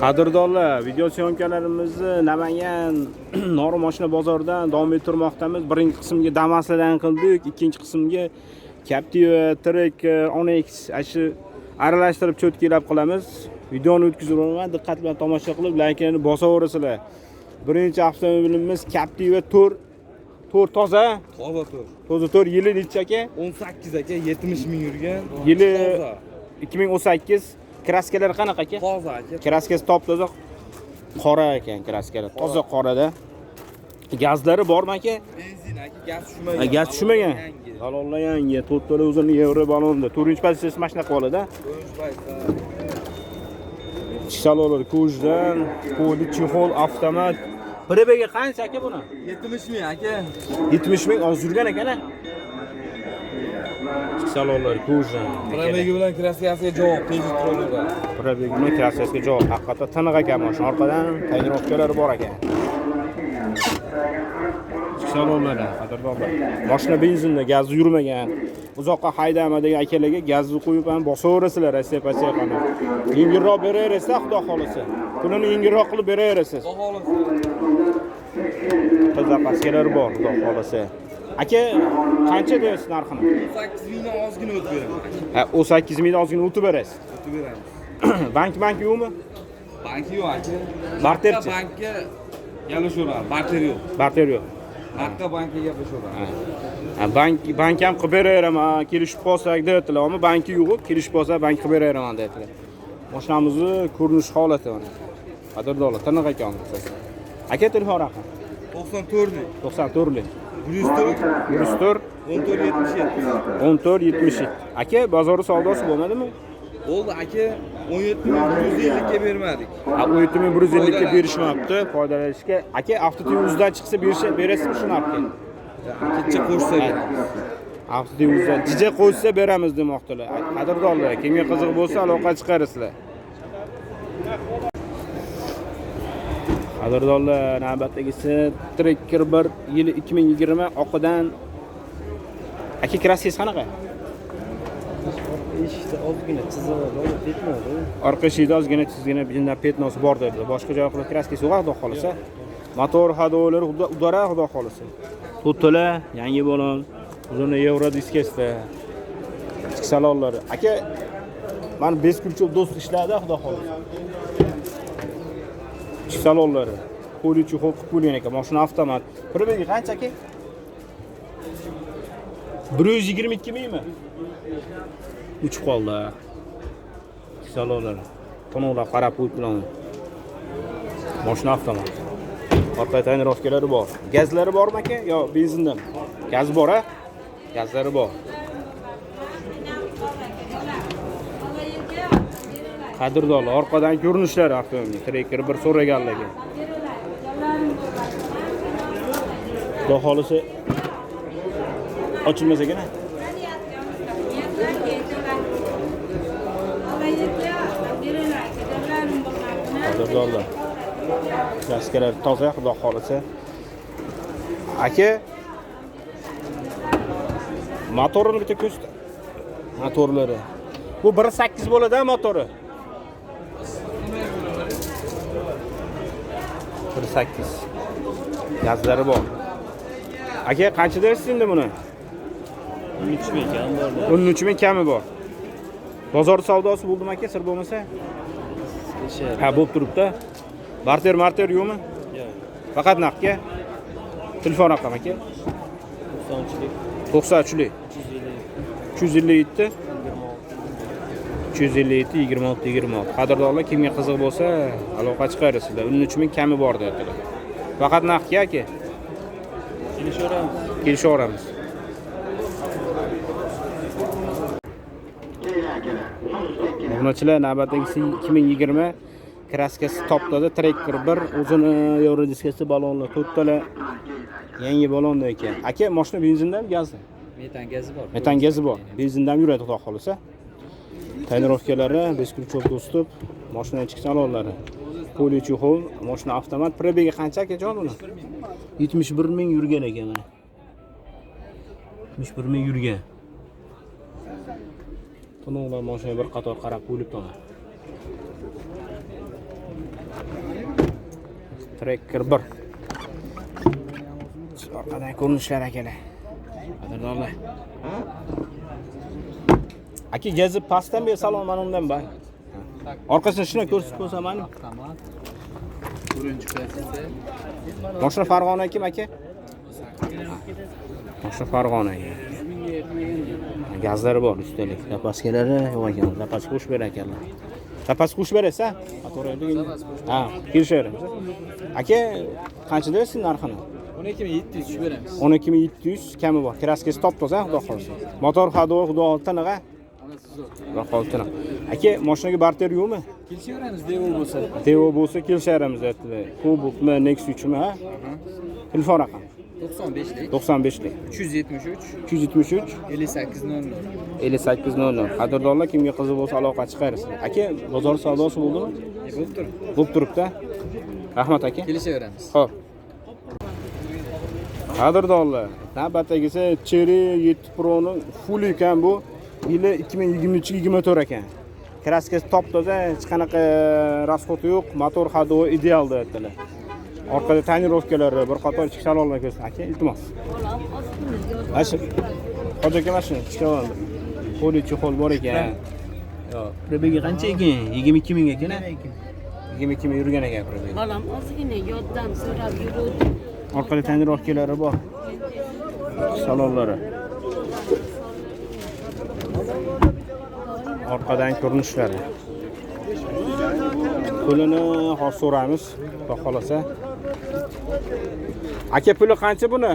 Qadrdonlar, video syomkalarimizni Namangan Nori mashina bozoridan davom ettirmoqdamiz. Birinchi qismga Damas'dan qildik, ikkinchi qismga Captiva, Tracker, Onyx shu aralashtirib cho'tkilab qilamiz. Videoni o'tkazib o'raman, diqqat bilan tomosha qilib, layklarni bosaverasizlar. Birinchi avtomobilimiz Captiva 4 toza. Toza 4 yili necha aka? 18 aka, 70 ming yurgan. Yili 2018. Kraskalar qanaqa aka? Toza aka. Kraskasi top toza qora ekan, kraskalar. Toza qorada. Gazlari bormi aka? Benzin aka, gaz tushmagan. Gaz tushmagan. Balonlar yangi, 4 to'la o'zini yevro balonda. 4-pozitsiyasi mashina qoladi. 4-pozitsiyasi. Salonlar ko'zdan, poli chexol, avtomat. Prebiga qancha aka buni? 70 ming aka. 70 ming oz yurgan ekan-a? Salonlar ko'zdan. Prebiga bilan kraskasiga javob, tejitrolar. Prebiga bilan kraskasiga javob. Haqiqatan tiniq ekan mashina. Orqadan tayyorlovkalari bor ekan. Salonlarda qadrdonlar. Mashina benzinda, gazi yurmagan. Uzoqqa haydamagan akalarga gazni qo'yib ham bosaverasizlar, Rossiya pasyaqani. Yengilroq beraverasiz, xudo xolisa. Pulini yengilroq qilib beraverasiz. Xudo xolisa. Zapaskalar bor, xudo xolisa. Aka, qancha deysiz narxini? 18 mingdan ozgina o'tib beraman. Ha, 18 mingdan ozgina o'tib berasiz. O'tib beramiz. Bank yo'qmi? Bank yo'q aka. Barterchi. Bankka gaplashamiz. Barter yo'q. Barter yo'q. Haqqa bankga gaplashamiz. Bank ham qilib beraraman, kelishib qolsak deyaptilar, ammo banki yo'q, kelishib qolsa bank qilib beraraman deyaptilar. Mashinamizni ko'rinish holati mana. Qadrdonlar, tiniq ekan. Aka telefon raqami 94lik. 94lik. 104 1477. Aka, bozori savdosi bo'lmadimi? Bo'ldi aka, 17150 ga bermadik. Ha, 17150 ga berishmabdi, foydalanishga. Aka, avtotiyuzdan chiqsa berasizmi shu narxga? Kecha qo'shsa beramiz. Avtotiyuzdan jija qo'ysa beramiz demoqdilar. Qadrdonlar, kimga qiziq bo'lsa aloqa chiqarasizlar. Qadrdonlar, navbatdagisi Tracker 1 yili 2020 oqidan. Aka, kraskasi qanaqa? Eshikda ozgina chizig'i bor, petnosi. Orqa eshikda ozgina chizgina binda petnosi bor dedi. Boshqa joy qilib kraskasi yo'q, xudo xolisa. Motor hadolari udara, xudo xolisa. To'tola, yangi balon, uzun yevro diskasida. Ichki salonlari. Aka, men Beskulchov do'st ishladi, xudo xolisa. Ichki salonlari. Polichi xo'p qilib qo'ygan ekan, mashina avtomat. Prebiga qancha aka? 122 mingmi? Uçib qoldi. Salonlar. To'noqlar qarab qo'yibdilar. Mashina avtomat. Orqa tayyorlovkalari bor. Gazlari bormi aka? Yo, benzindan. Gaz bor-a? Gazlari bor. Qadrdonlar, orqadan ko'rinishlari avtomobil. Tracker 1 so'raganligi. Xudo xolisa ochilmas ekan-a? Qadrdonlar. Kraskalar toza, xudo xolisa. Aka, motorini bitta ko'rsat. Motorlari. Bu 1.8 bo'ladi-a motori? 1.8. Gazlari bor. Aka, qancha deysiz endi buni? 13 ming kam bor. 13 ming kami bor. Bozor savdosi bo'ldimi aka, sir bo'lmasa? Ha, bo'lib turibdi. Barter yo'qmi? Yo'q. Faqat naqdga. Telefon raqami aka? 93lik. 357 26. Qadrdonlar, kimga qiziq bo'lsa, aloqa chiqarasizlar. 13 ming kami bor deyaptilar. Faqat naqdga aka. Kelishaveramiz. Obunachilar, navbatdagisi 2020 kraskasi topdi. Tracker 1 o'zini yevro diskasi balonlar, to'rttala yangi balonda ekan. Aka, mashina benzindami, gazmi? Metan gazi bor. Metan gazi bor. Benzindan yuradi, xudo xolisa. Tayyorlovkalari, Beskulchov do'stib, mashina ichki salonlari. Polichi xo'l, mashina avtomat. Prebiga qancha akajon buni? 71 ming yurgan ekan mana. 71 ming yurgan. To'noqlar mashina bir qator qarab qo'yilibdi. Tracker 1. Orqadan ko'rinishlar akalar. Qadrdonlar. Aka gazib pastdan ber salom mana undan bak. Orqasini shuna ko'rsatib qo'ysa mana. Tamam. Birinchi klassda. Mashina Farg'ona kim aka? Mashina Farg'ona. Gazlari bor ustalik. Zapaskalari yo'q ekan. Zapas qo'shib berar ekanlar. Zapas qo'shib berasiz-a? Ha, kelishamiz. Aka, qancha deysiz narxini? 12700 tushib beramiz. 12700 kami bor. Kraskasi top-toza, xudo xolsa. Motor xador xudo oltinaga. Xudo xolsa. Aka, mashinaga barter yo'qmi? Kelishaveramiz, Devo bo'lsa. Devo bo'lsa kelishamiz aytdilar. Kubokmi, Nexus'mi, ha? Telefon raqami 95lik 95lik 373 373 5800. 5800. Qadrdonlar kimga qiziq bo'lsa aloqa chiqarasiz. Aka, bozor savdosi bo'ldimi? Bo'lib tur. Bo'lib turibdi. Rahmat aka. Kelishaveramiz. Xo'p. Qadrdonlar, navbatdagisi Cherry 7 Pro'ning full ekan bu. Yili 2023-24 ekan. Kraskasi top-toza, hech qanaqa rasxoti yo'q, motor hado ideal deyaptilar. Orqada tonirovkalari, bir qator ichki salonlar ko'rsin. Aka, iltimos. Ashi. Hoji aka mashina ichki salon. Qo'lichi qo'l bor ekan. Yo'q, probegi qancha ekan? 22000 ekan. 22000 yurgan ekan probegi. Bolam ozgina yoddan so'rab yuruvdi. Orqada tonirovkalari bor. Salonlari. Orqadan ko'rinishlari. Pulini hozir so'ramiz, xudo xolasa. Aka, puli qancha buni?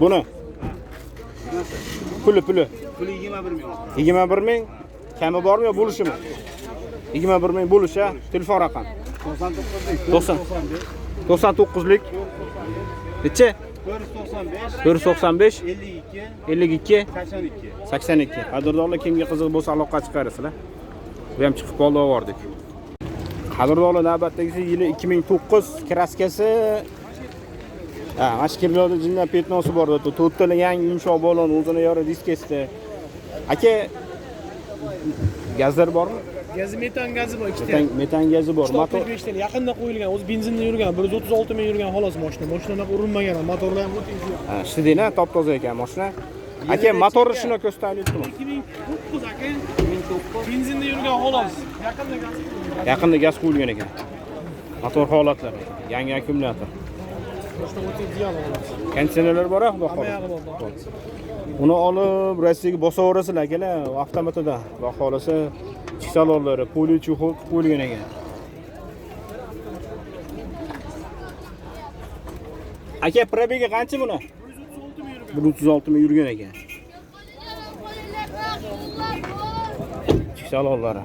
Buni. Puli. Puli 21000. 21000. Kami bormi yo bo'lishimi? 21000 bo'lish, ha? Telefon raqam. 99lik. Necha? 495 52 82. Qadrdonlar kimga qiziq bo'lsa aloqa chiqarasizlar. Bu ham chiqib qoldi o'vordik. Qadrdonlar navbatdagisi yili 2009 kraskasi. Ha, mashkirlarda jinlar petnosi bor edi. To'rttala yangi yumshoq balon, o'zini yora diskesda. Aka, gazlar bormi? Gazi metan gazi bor ikkita. Metan gazi bor. Motor 5 ta yaqinda qo'yilgan, o'zi benzinda yurgan, 136 ming yurgan xolos mashina. Mashinaga urilmagan, motorlar ham o'ta yo'q. Ha, shdina top-toza ekan mashina. Aka, motori shuni ko'rsataylikmi? 2009 aka. 2009. Benzinda yurgan xolos. Yaqinda gaz qo'yilgan. Yaqinda gaz qo'yilgan ekan. Motor holatlari. Yangi akkumulyator. Mashina o'ta ideal xolos. Konditsionerlar bor, xudo Hamma xolasa. yog'i bor. Uni olib Rossiyaga bosaverasizlar akalar, avtomatida. Xudo xolasa, ichki salonlari, poli chuxol qo'yilgan ekan. Aka, probegi qancha buni? 136 ming yurgan ekan. Ichki salonlari.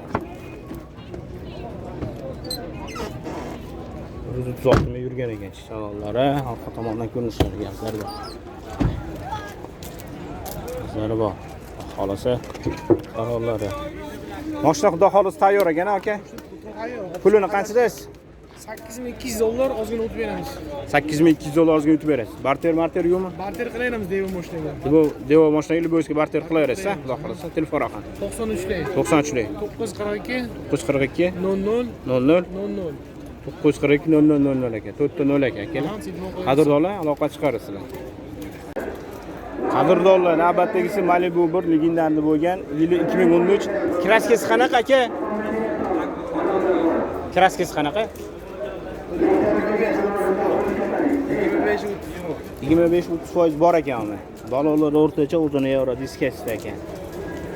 136 ming yurgan ekan ichki salonlari. Orqa tomondan ko'rinishlari gazlari bor. Gazlari bor. Xolasa salonlari. Mashina xudo xolos tayyor ekan aka. Pulini qancha deysiz? $8200 ozgina o'tib beramiz. $8200 ozgina o'tib berasiz. Barter yo'qmi? Barter qilaymiz Devo mashinaga. Devo mashinaga bo'lsa barter qilaverasiz, xudo xolasa. Telefon raqam 93lik 93lik 942 942 00 00 00. 942 0000 aka. 4 aka akalar. Qadrdonlar aloqa chiqarasizlar. Qadrdonlar, navbatdagisi Malibu 1 legendarni bo'lgan, yili 2013. Kraskasi qanaqa aka? Kraskasi qanaqa? 25-30% bor ekan uni. Balonlar o'rtacha o'zini yora diskasida ekan.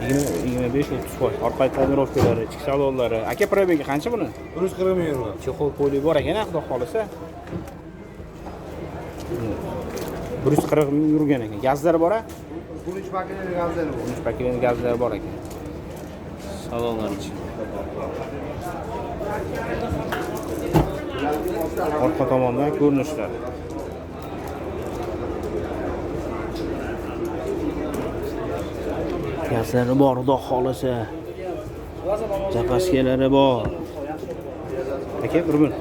25-30%. Orqa tonirovkalari, ichki salonlari. Aka, probegi qancha buni? 140 ming yurgan. Chexol poli bor ekan, xudo xolasa. 140 ming yurgan ekan. Gazlar bor-a? 13 paketli gazlari bor. 13 paketli gazlar bor ekan. Salonlar ichi. Orqa tomondan ko'rinishlar. Gazlari bor, xudo xolasa. Zapaskalari bor. Aka, urgun.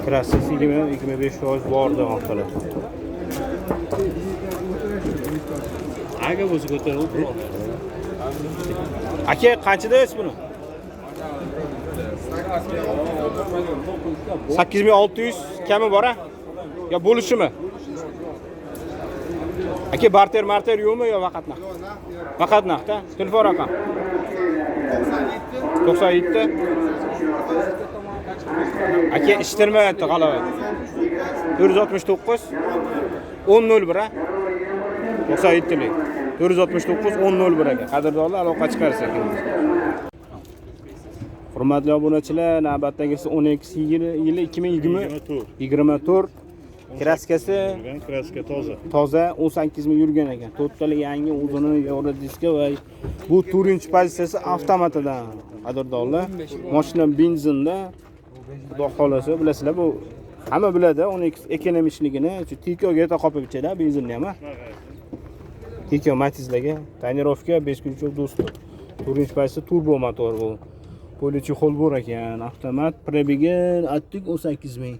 Krassasi 25% bor demoqdalar. Aga bo'lsa ko'tarib o'tirib. Aka qanchadasiz buni? 8600 kami bor-a? Yo bo'lishimi? Aka barter yo'qmi yo faqat naqd? Faqat naqd-a? Telefon raqam. 97. Aka ishtirmayapti g'alaba. 469 1001 a? 97lik. 469 1001 aka. Qadrdonlar aloqa chiqarsa ekan. Hurmatli obunachilar, navbatdagisi 12 yili 2024. Kraskasi kraska toza 18 ming yurgan ekan. To'rttali yangi o'zini Euro diska va bu 4-pozitsiyasi avtomatidan. Qadrdonlar, mashina benzinda. Xudo xolasa bilasizlar, bu hamma biladi 12 ekonomishligini. Tikoga taqopichada benzinni ham. Tiko Matizlarga tonirovka 5 kunlik do'sti. 4-pozitsiyasi turbo motor bu. Polichi xol bor ekan, avtomat, probegi attik 18 ming.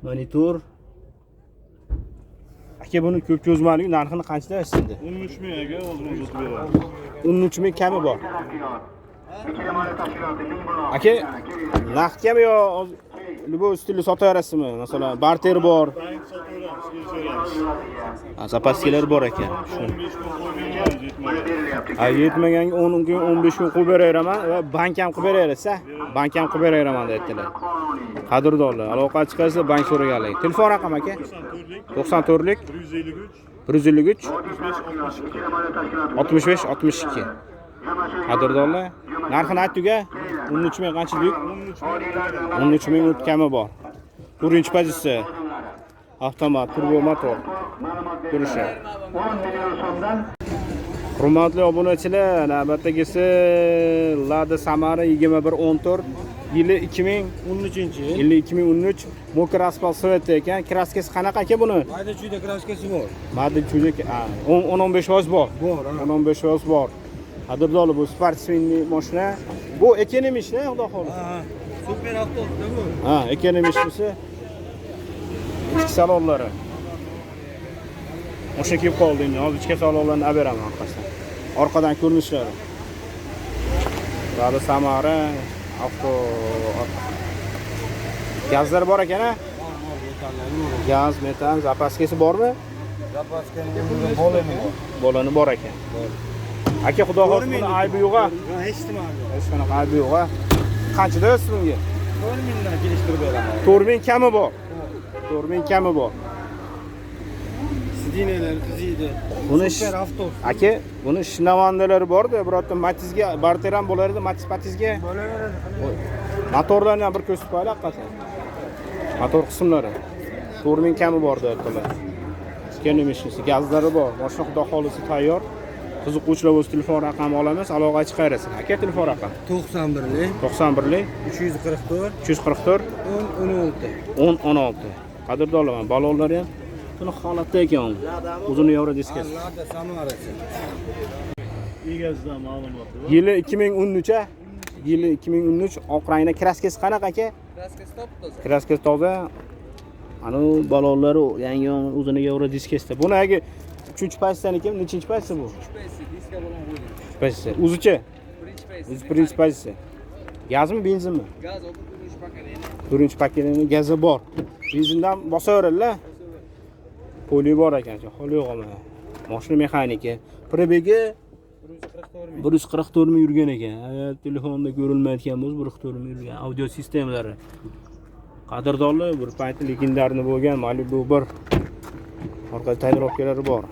Monitor. Aka buni ko'p cho'zmalik narxini qanchadan aytdi? 13 ming aka, hozir uzatib beramiz. 13 ming kami bor. Aka naqdmi yo bu stilni sotaverasizmi? Masalan, barter bor. Zapaskilar bor ekan. Yetmaganga 10 kun 15 kun qilib beraveraman va bank ham qilib beraverasiz. Bank ham qilib beraveraman deydilar. Qadrdonlar, aloqa chiqarsa bank so'raganlar. Telefon raqam aka? 94lik 153 65 62. Qadrdonlar, narxini aytdik-a? 13 ming qancha deylik? 13 ming o'tkami bor. 4-pozitsiya. Avtomat, turbo motor. Ko'rishar. Hurmatli obunachilar, navbatdagisi Lada Samara 2114 yili 2013. Yili 2013 Mokr asfalt svet ekan. Kraskasi qanaqa aka buni? Mayda chuyda kraskasi bor. Mayda chuyda 10-15% bor. 10-15% bor. Qadrdonlar, bu sportsmenli mashina. Bu ekonomishmi, xudo xolasa? Ha, super avtobus bu. Ha, ekonomishmisi. Ichki salonlari. Mashina kelib qoldi endi. Hozir ichki salonlarni olib beraman orqasidan. Orqadan ko'rinishlari. Lada Samara avto gazlar bor ekan-a? Gaz, metan, zapaskasi bormi? Zapaskani bo'lani bor. Bo'lani bor ekan. Aka xudo xolasa buni aybi yo'q-a? Hech nima yo'q. Hech qanaqa aybi yo'q-a? Qanchada bunga? 4 mingdan kelishtirib beraman. 4 ming kami bor. 4 ming kami bor. Sidinalar qiziydi. Buni super avtobus. aka, buni shinavandalari bor-da, birorta Matizga barter ham bo'lar edi, Matiz Patizga. Bo'laveradi. Motorlarni ham bir ko'rsatib qo'yaylik qasam. Motor qismlari 4 ming kami bor deyaptilar. Ekonomishnisi, gazlari bor. Mashina xudo xolasa tayyor. Qiziquvchilar o'z telefon raqami olamiz, aloqa chiqarasiz. Aka telefon raqam 91lik 91lik 344 344 10 16. 10 16. Qadrdonlar, balonlari ham buni holatda ekan. Uzun Euro diskasi. Lada Samarasi. Egasidan ma'lumot. Yili 2013-a. Yili 2013 oq rangda kraskasi qanaqa aka? Kraskasi top-toza. Kraskasi toza. Ana balonlari yangi uzun Euro diskasida. Buni agi 3-pozitsiyaniki, nechinchi pozitsiya bu? 3 diska bilan qo'ydim. Pozitsiya. O'zichi? 1 pozitsiya. Gazmi, benzinmi? Gaz olib 4 paketini. 4-paketini gazi bor. Benzindan bosaveradilar. Poli bor ekan, hol yo'q ama. Mashina mexaniki. Probegi 144 ming yurgan ekan. Telefonda ko'rilmayotgan bo'lsa 144 ming yurgan. Audio sistemalari. Qadrdonlar, bir payt legendarni bo'lgan Malibu 1 orqa tonirovkalari bor.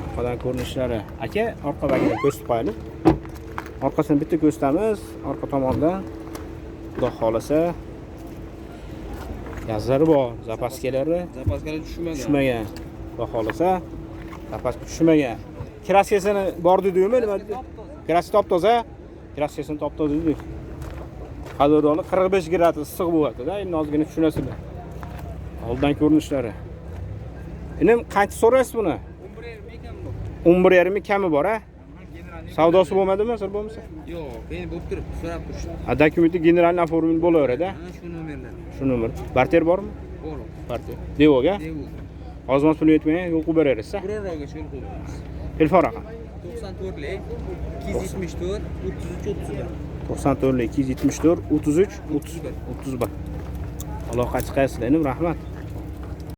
Orqadan ko'rinishlari. Aka, orqa bagini ko'rsatib qo'yaylik. Orqasini bitta ko'rsatamiz, orqa tomondan. Xudo xolasa gazlari bor, zapaskalari tushmagan. Xudo xolasa zapaska tushmagan. Kraskasini bor dedingmi? Nima dedi? Kraska top-toza. Kraskasini top-toza dedik. Qadrdonlar 45 gradus issiq bo'ladida, endi ozgina tushunasizlar. Olddan ko'rinishlari. Endi qancha so'raysiz buni? 11,5 ming kami bor, a? Savdosi bo'lmadimi, sir bo'lmasa? Yo'q, endi bo'lib turibdi, so'rab turishdi. Dokumenti generalniy oformil bo'laveradi. Mana shu nomerlar. Shu nomer. Barter bormi? Bor. Barter. Devoga? Devo. Hozir pul yetmagan, yo'q qilib berasiz. Birortaga yo'l qo'yamiz. Telefon raqam 94lik 274 33 31. 94 274 33 31. Aloqa chiqarsizlar, rahmat.